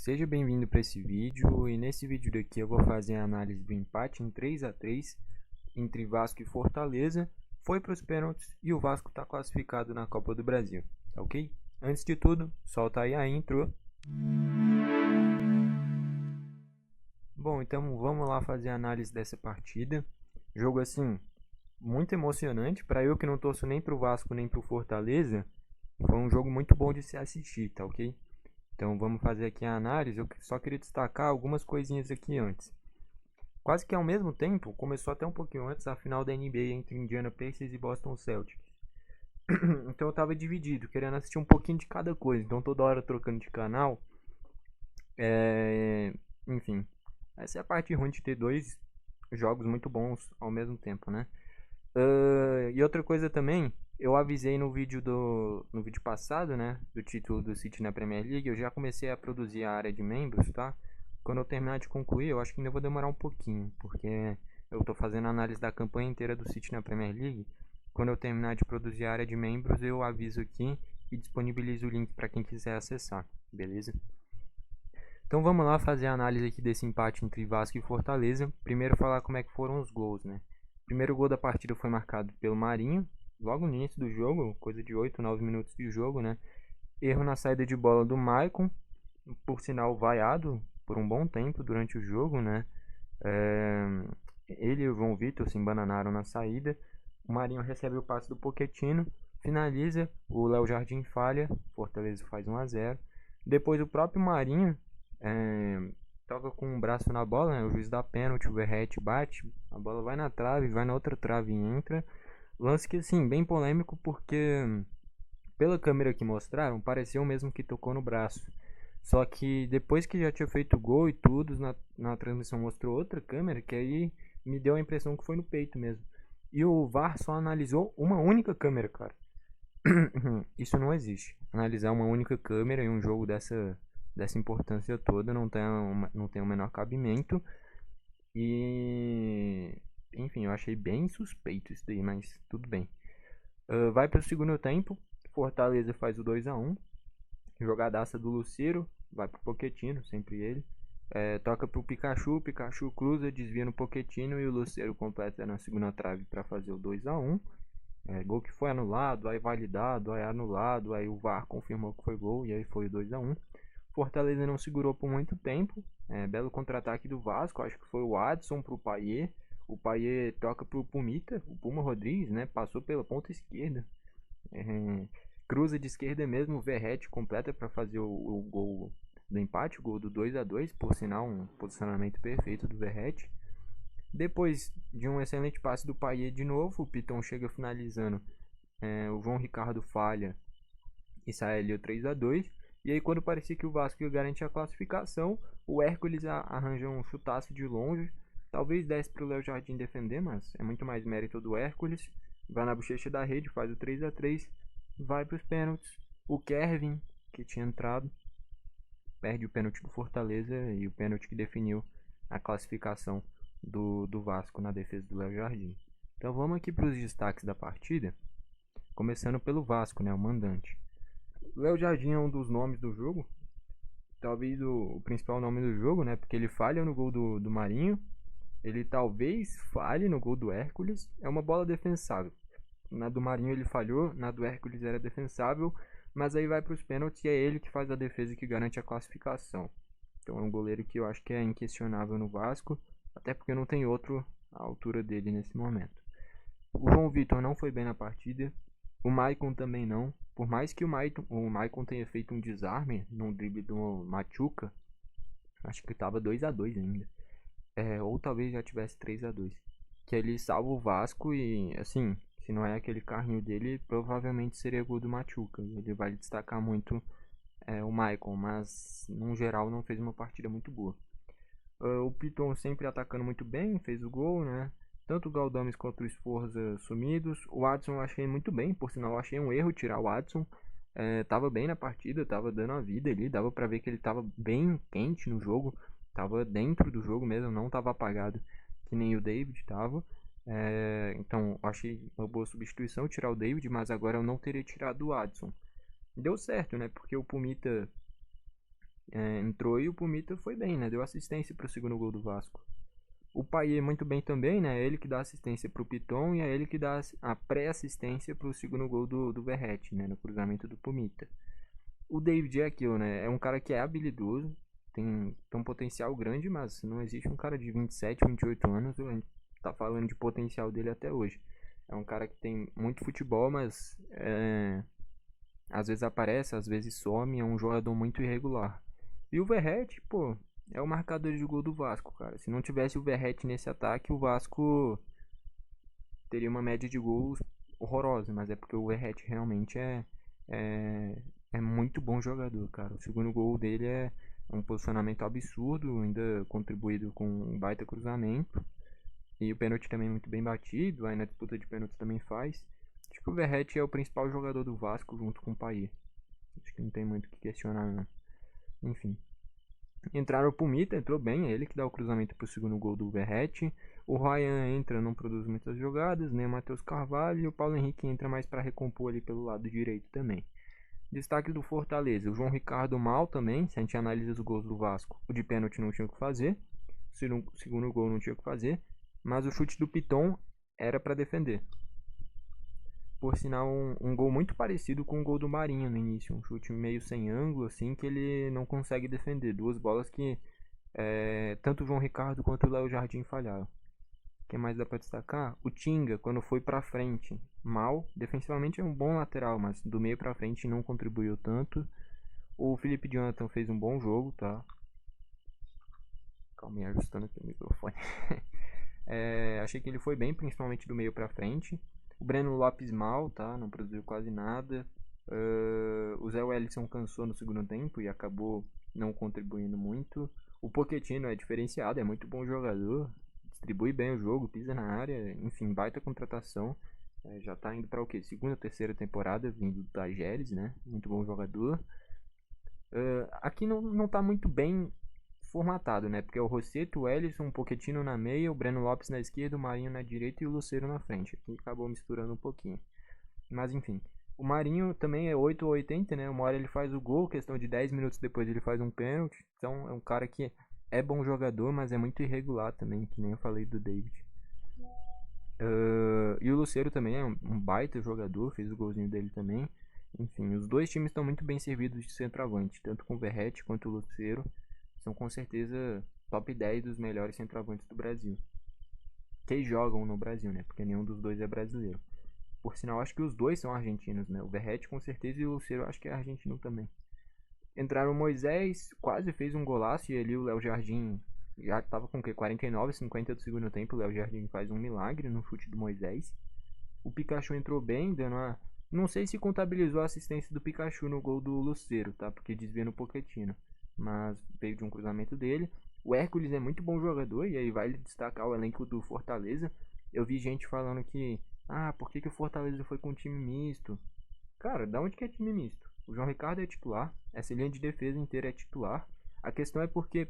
Seja bem-vindo para esse vídeo e nesse vídeo daqui eu vou fazer a análise do empate em 3-3 entre Vasco e Fortaleza. Foi para os pênaltis e o Vasco está classificado na Copa do Brasil, ok? Antes de tudo, solta aí a intro. Bom, então vamos lá fazer a análise dessa partida. Jogo assim, muito emocionante. Para eu que não torço nem para o Vasco nem para o Fortaleza, foi um jogo muito bom de se assistir, tá ok? Então vamos fazer aqui a análise. Eu só queria destacar algumas coisinhas aqui antes. Quase que ao mesmo tempo, começou até um pouquinho antes, a final da NBA entre Indiana Pacers e Boston Celtics. Então eu tava dividido, querendo assistir um pouquinho de cada coisa. Então toda hora trocando de canal. Enfim, essa é a parte ruim de ter dois jogos muito bons ao mesmo tempo, né? E outra coisa também, eu avisei no vídeo passado, né, do título do City na Premier League, eu já comecei a produzir a área de membros, tá? Quando eu terminar de concluir, eu acho que ainda vou demorar um pouquinho, porque eu tô fazendo a análise da campanha inteira do City na Premier League. Quando eu terminar de produzir a área de membros, eu aviso aqui e disponibilizo o link para quem quiser acessar, beleza? Então vamos lá fazer a análise aqui desse empate entre Vasco e Fortaleza. Primeiro falar como é que foram os gols, né? O primeiro gol da partida foi marcado pelo Marinho, logo no início do jogo, coisa de 8, 9 minutos de jogo, né? Erro na saída de bola do Maicon, por sinal vaiado por um bom tempo durante o jogo, né? Ele e o João Vitor se embananaram na saída. O Marinho recebe o passe do Pochettino, finaliza, o Léo Jardim falha, Fortaleza faz 1 a 0. Depois o próprio Marinho toca com um braço na bola, né? O juiz dá pênalti, o Verratti bate, a bola vai na trave, vai na outra trave e entra. Lance que, assim, bem polêmico porque pela câmera que mostraram, pareceu mesmo que tocou no braço. Só que depois que já tinha feito o gol e tudo, na transmissão mostrou outra câmera, que aí me deu a impressão que foi no peito mesmo. E o VAR só analisou uma única câmera, cara. Isso não existe. Analisar uma única câmera em um jogo dessa importância toda não tem o menor cabimento. E enfim, eu achei bem suspeito isso daí, mas tudo bem. Vai para o segundo tempo, Fortaleza faz o 2 a 1. Jogadaça do Lucero, vai pro Pochettino, sempre ele. Toca pro Pikachu, Pikachu cruza, desvia no Pochettino e o Lucero completa na segunda trave para fazer o 2 a 1. Gol que foi anulado, aí validado, aí anulado, aí o VAR confirmou que foi gol e aí foi o 2 a 1. Fortaleza não segurou por muito tempo. Belo contra-ataque do Vasco, acho que foi o Adson pro Payet. O Payet toca pro Pumita, o Puma Rodrigues, né? Passou pela ponta esquerda. Cruza de esquerda mesmo, o Verratti completa para fazer o gol do empate, o gol do 2 a 2, por sinal um posicionamento perfeito do Verratti. Depois de um excelente passe do Payet de novo, o Piton chega finalizando, o João Ricardo falha e sai ali o 3 a 2. E aí quando parecia que o Vasco ia garantir a classificação, o Hércules arranja um chutaço de longe, talvez desse para o Léo Jardim defender, mas é muito mais mérito do Hércules. Vai na bochecha da rede, faz o 3 a 3, vai para os pênaltis. O Kevin, que tinha entrado, perde o pênalti do Fortaleza e o pênalti que definiu a classificação do Vasco na defesa do Léo Jardim. Então vamos aqui para os destaques da partida, começando pelo Vasco, né, o mandante. O Léo Jardim é um dos nomes do jogo, talvez o principal nome do jogo, né, porque ele falha no gol do Marinho, ele talvez falhe no gol do Hércules, é uma bola defensável. Na do Marinho ele falhou, na do Hércules era defensável, mas aí vai para os pênaltis e é ele que faz a defesa que garante a classificação. Então é um goleiro que eu acho que é inquestionável no Vasco, até porque não tem outro à altura dele nesse momento. O João Vitor não foi bem na partida, o Maicon também não. Por mais que o Maicon tenha feito um desarme num drible do Machuca, acho que estava 2 a 2 ainda. Ou talvez já tivesse 3 a 2. Que ele salva o Vasco e, assim, se não é aquele carrinho dele, provavelmente seria gol do Machuca. Ele vai destacar muito o Maicon, mas no geral não fez uma partida muito boa. O Piton sempre atacando muito bem, fez o gol, né? Tanto o Galdames quanto o Sforza sumidos. O Adson eu achei muito bem, por sinal eu achei um erro tirar o Adson. Tava bem na partida, tava dando a vida ali, dava pra ver que ele tava bem quente no jogo, tava dentro do jogo mesmo, não tava apagado que nem o David tava. Então eu achei uma boa substituição tirar o David, mas agora eu não teria tirado o Adson. Deu certo, né? Porque o Pumita entrou e o Pumita foi bem, né? Deu assistência pro segundo gol do Vasco. O Payet muito bem também, né? Ele que dá assistência pro Piton e é ele que dá a pré-assistência pro segundo gol do Verratti, né? No cruzamento do Pumita. O David é aquilo, né? É um cara que é habilidoso, tem um potencial grande, mas não existe um cara de 27, 28 anos, a gente tá falando de potencial dele até hoje. É um cara que tem muito futebol, mas às vezes aparece, às vezes some, é um jogador muito irregular. E o Verratti, pô, é o marcador de gol do Vasco, cara. Se não tivesse o Verratti nesse ataque, o Vasco teria uma média de gols horrorosa, mas é porque o Verratti realmente é, é muito bom jogador, cara. O segundo gol dele é um posicionamento absurdo, ainda contribuído com um baita cruzamento. E o pênalti também muito bem batido, aí na disputa de pênaltis também faz. Acho que o Verratti é o principal jogador do Vasco junto com o Payet. Acho que não tem muito o que questionar, não. Enfim. Entraram o Pumita, entrou bem, é ele que dá o cruzamento pro segundo gol do Verratti. O Ryan entra, não produz muitas jogadas, nem o Matheus Carvalho. E o Paulo Henrique entra mais para recompor ali pelo lado direito também. Destaque do Fortaleza, o João Ricardo mal também, se a gente analisa os gols do Vasco. O de pênalti não tinha o que fazer, o segundo gol não tinha o que fazer, mas o chute do Piton era para defender. Por sinal, um gol muito parecido com o gol do Marinho no início. Um chute meio sem ângulo, assim, que ele não consegue defender. Duas bolas que tanto o João Ricardo quanto o Léo Jardim falharam. O que mais dá pra destacar? O Tinga, quando foi pra frente, mal. Defensivamente é um bom lateral, mas do meio pra frente não contribuiu tanto. O Felipe Jonathan fez um bom jogo, tá? Calma aí, ajustando aqui o microfone. Achei que ele foi bem, principalmente do meio pra frente. O Breno Lopes mal, tá? Não produziu quase nada. O Zé Wellison cansou no segundo tempo e acabou não contribuindo muito. O Pochettino é diferenciado, é muito bom jogador. Distribui bem o jogo, pisa na área. Enfim, baita contratação. Já tá indo pra o quê? Segunda, terceira temporada, vindo da Tajeres, né? Muito bom jogador. Aqui não tá muito bem formatado, né? Porque é o Rosseto, o Ellison, o Pochettino na meia, o Breno Lopes na esquerda, o Marinho na direita e o Lucero na frente. Aqui acabou misturando um pouquinho. Mas enfim. O Marinho também é 8 ou 80, né? Uma hora ele faz o gol, questão de 10 minutos depois ele faz um pênalti. Então é um cara que é bom jogador, mas é muito irregular também, que nem eu falei do David. E o Lucero também é um baita jogador, fez o golzinho dele também. Enfim, os dois times estão muito bem servidos de centroavante, tanto com o Verratti quanto o Lucero. São com certeza top 10 dos melhores centroavantes do Brasil. Que jogam no Brasil, né? Porque nenhum dos dois é brasileiro. Por sinal, acho que os dois são argentinos, né? O Verratti com certeza e o Lucero acho que é argentino também. Entraram o Moisés, quase fez um golaço e ali o Léo Jardim já estava com o quê? 49, 50 do segundo tempo. O Léo Jardim faz um milagre no chute do Moisés. O Pikachu entrou bem, dando uma... Não sei se contabilizou a assistência do Pikachu no gol do Lucero, tá? Porque desvia no Pochettino. Mas veio de um cruzamento dele. O Hércules é muito bom jogador e aí vale destacar o elenco do Fortaleza. Eu vi gente falando que por que o Fortaleza foi com um time misto? Cara, da onde que é time misto? O João Ricardo é titular, essa linha de defesa inteira é titular. A questão é porque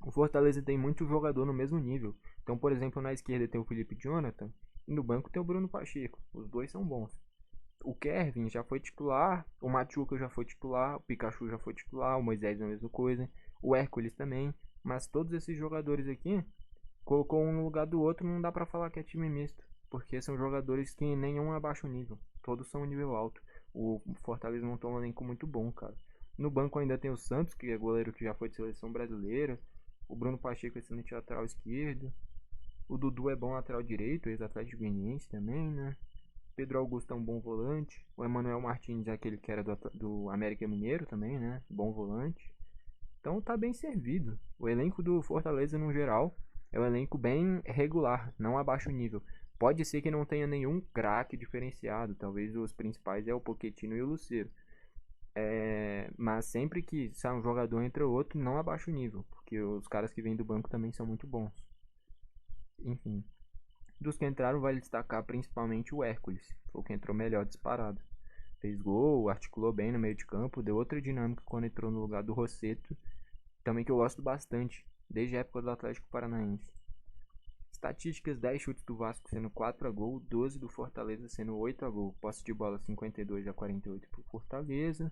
o Fortaleza tem muito jogador no mesmo nível. Então, por exemplo, na esquerda tem o Felipe Jonathan e no banco tem o Bruno Pacheco. Os dois são bons. O Kevin já foi titular, o Machuca já foi titular, o Pikachu já foi titular, o Moisés é a mesma coisa, o Hércules também. Mas todos esses jogadores aqui, colocou um no lugar do outro, não dá pra falar que é time misto. Porque são jogadores que nenhum é baixo nível. Todos são nível alto. O Fortaleza montou um elenco muito bom, cara. No banco ainda tem o Santos, que é goleiro que já foi de seleção brasileira. O Bruno Pacheco, excelente lateral esquerdo. O Dudu é bom lateral direito, ex-Atlético Goianiense também, né? Pedro Augusto é um bom volante. O Emmanuel Martins é aquele que era do América Mineiro também, né? Bom volante. Então tá bem servido. O elenco do Fortaleza, no geral, é um elenco bem regular, não abaixo nível. Pode ser que não tenha nenhum craque diferenciado. Talvez os principais é o Pochettino e o Lucero. Mas sempre que sai um jogador entra outro, não abaixa o nível. Porque os caras que vêm do banco também são muito bons. Enfim. Dos que entraram, vale destacar principalmente o Hércules. Foi o que entrou melhor disparado. Fez gol, articulou bem no meio de campo, deu outra dinâmica quando entrou no lugar do Rosseto. Também que eu gosto bastante, desde a época do Atlético Paranaense. Estatísticas: 10 chutes do Vasco sendo 4 a gol, 12 do Fortaleza sendo 8 a gol. Posse de bola 52 a 48 para o Fortaleza.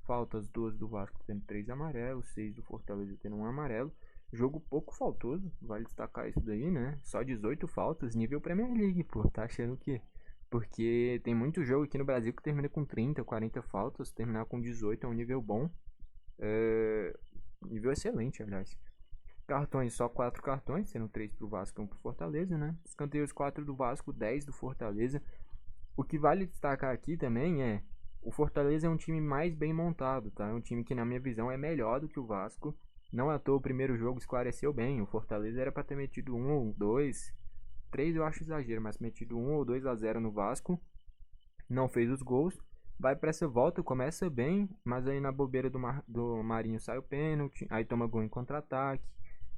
faltas 12 do Vasco tendo 3 amarelos, 6 do Fortaleza tendo 1 amarelo. Jogo pouco faltoso, vale destacar isso daí, né? Só 18 faltas, nível Premier League, pô, tá achando o quê? Porque tem muito jogo aqui no Brasil que termina com 30, 40 faltas, terminar com 18 é um nível bom. Nível excelente, aliás. Cartões, só 4 cartões, sendo 3 pro Vasco e 1 pro Fortaleza, né? Escanteios 4 do Vasco, 10 do Fortaleza. O que vale destacar aqui também é o Fortaleza é um time mais bem montado, tá? É um time que, na minha visão, é melhor do que o Vasco. Não à toa o primeiro jogo esclareceu bem. O Fortaleza era para ter metido 1 ou 2, 3 eu acho exagero, mas metido 1 ou 2 a 0 no Vasco. Não fez os gols. Vai para essa volta, começa bem, mas aí na bobeira do Marinho sai o pênalti, aí toma gol em contra-ataque,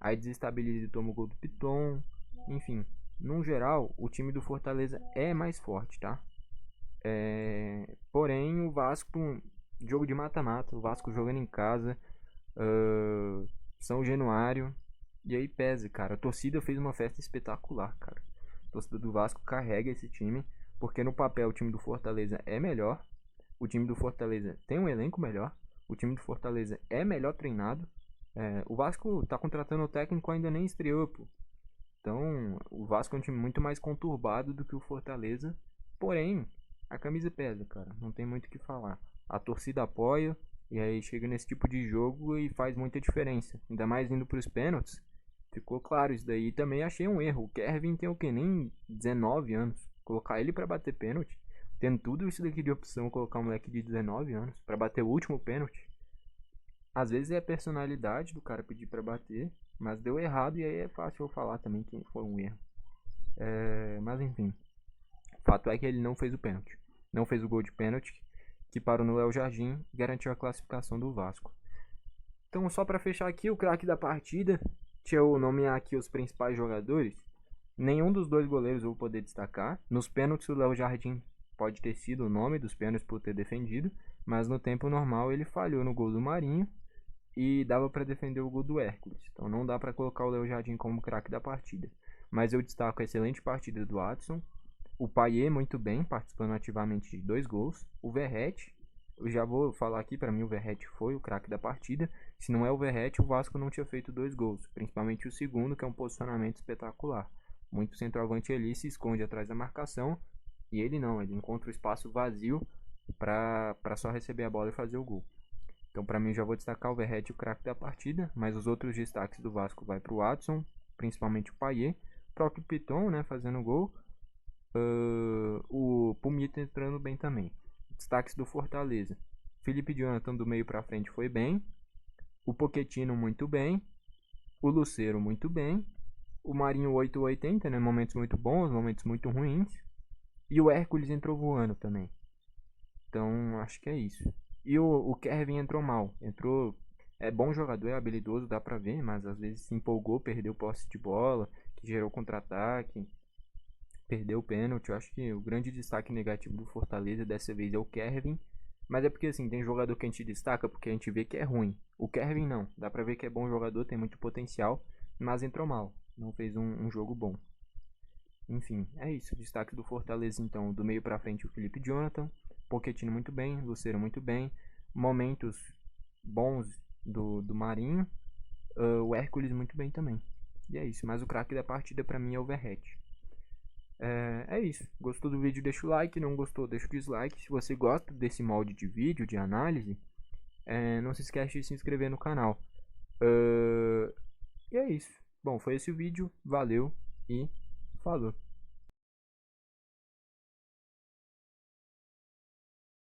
aí desestabiliza e toma o gol do Piton. Enfim, no geral, o time do Fortaleza é mais forte, tá? Porém, o Vasco, jogo de mata-mata, o Vasco jogando em casa, São Januário, e aí pesa, cara. A torcida fez uma festa espetacular, cara. A torcida do Vasco carrega esse time, porque no papel o time do Fortaleza é melhor, o time do Fortaleza tem um elenco melhor, o time do Fortaleza é melhor treinado. O Vasco tá contratando o técnico, ainda nem estreou, pô. Então, o Vasco é um time muito mais conturbado do que o Fortaleza. Porém, a camisa pesa, cara. Não tem muito o que falar. A torcida apoia. E aí chega nesse tipo de jogo e faz muita diferença. Ainda mais indo para os pênaltis. Ficou claro isso daí. Também achei um erro. O Kevin tem o que? Nem 19 anos. Colocar ele para bater pênalti. Tendo tudo isso daqui de opção, colocar um moleque de 19 anos para bater o último pênalti. Às vezes é a personalidade do cara pedir para bater. Mas deu errado e aí é fácil eu falar também que foi um erro. Mas enfim. O fato é que ele não fez o pênalti. Não fez o gol de pênalti, que parou no Léo Jardim e garantiu a classificação do Vasco. Então, só para fechar aqui, o craque da partida, deixa eu nomear aqui os principais jogadores. Nenhum dos dois goleiros eu vou poder destacar. Nos pênaltis, o Léo Jardim pode ter sido o nome dos pênaltis por ter defendido, mas no tempo normal ele falhou no gol do Marinho e dava para defender o gol do Hércules. Então não dá para colocar o Léo Jardim como craque da partida. Mas eu destaco a excelente partida do Watson. O Payet muito bem, participando ativamente de 2 gols. O Verratti, eu já vou falar aqui, para mim o Verratti foi o craque da partida. Se não é o Verratti, o Vasco não tinha feito 2 gols. Principalmente o segundo, que é um posicionamento espetacular. Muito centroavante ali se esconde atrás da marcação. E ele não, ele encontra o espaço vazio para só receber a bola e fazer o gol. Então, para mim, já vou destacar o Verratti, o craque da partida, mas os outros destaques do Vasco vai para o Watson, principalmente o Payet, o próprio Piton, né, fazendo gol, o Pumita entrando bem também. Destaques do Fortaleza: Felipe Jonathan do meio para frente foi bem, o Pochettino muito bem, o Lucero muito bem, o Marinho 880, né, momentos muito bons, momentos muito ruins, e o Hércules entrou voando também. Então, acho que é isso. E o Kevin entrou mal. É bom jogador, é habilidoso, dá pra ver, mas às vezes se empolgou, perdeu posse de bola, que gerou contra-ataque, perdeu o pênalti. Eu acho que o grande destaque negativo do Fortaleza dessa vez é o Kevin. Mas é porque assim, tem jogador que a gente destaca porque a gente vê que é ruim. O Kevin não, dá pra ver que é bom jogador, tem muito potencial, mas entrou mal. Não fez um jogo bom. Enfim, é isso. Destaque do Fortaleza então, do meio pra frente o Felipe Jonathan. Pochettino muito bem, Lucero muito bem, momentos bons do Marinho, o Hércules muito bem também. E é isso, mas o craque da partida pra mim é o Verratti. É isso, gostou do vídeo deixa o like, não gostou deixa o dislike. Se você gosta desse molde de vídeo, de análise, não se esquece de se inscrever no canal. E é isso, bom, foi esse o vídeo, valeu e falou.